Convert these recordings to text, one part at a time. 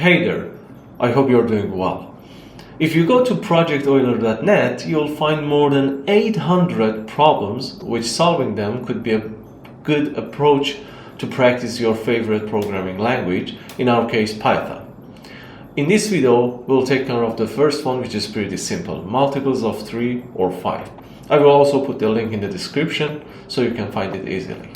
Hey there, I hope you're doing well. If you go to projecteuler.net, you'll find more than 800 problems, which solving them could be a good approach to practice your favorite programming language, in our case Python. In this video, we'll take care of the first one, which is pretty simple, multiples of 3 or 5. I will also put the link in the description so you can find it easily.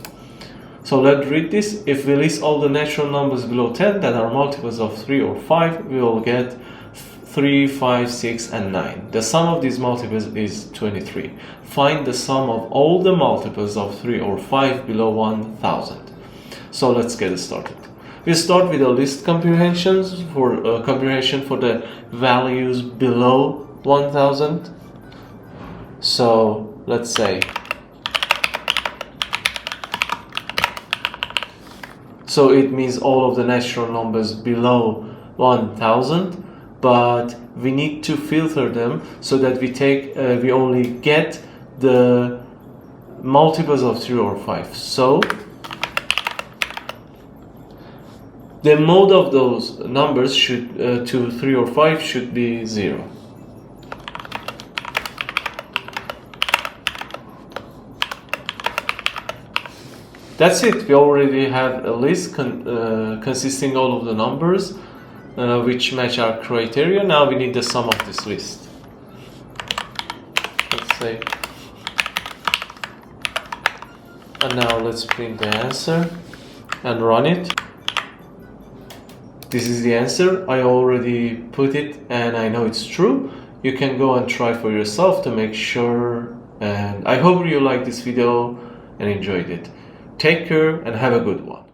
So let's read this. If we list all the natural numbers below 10 that are multiples of 3 or 5, we will get 3, 5, 6, and 9. The sum of these multiples is 23. Find the sum of all the multiples of 3 or 5 below 1000. So let's get started. We start with a list comprehension for the values below 1000. So let's say, so it means all of the natural numbers below 1000, but we need to filter them so that we only get the multiples of 3 or 5. So the mode of those numbers should to 3 or 5 should be 0. That's it. We already have a list consisting all of the numbers which match our criteria. Now we need the sum of this list. Let's say, and now let's print the answer and run it. This is the answer. I already put it and I know it's true. You can go and try for yourself to make sure, and I hope you liked this video and enjoyed it. Take care and have a good one.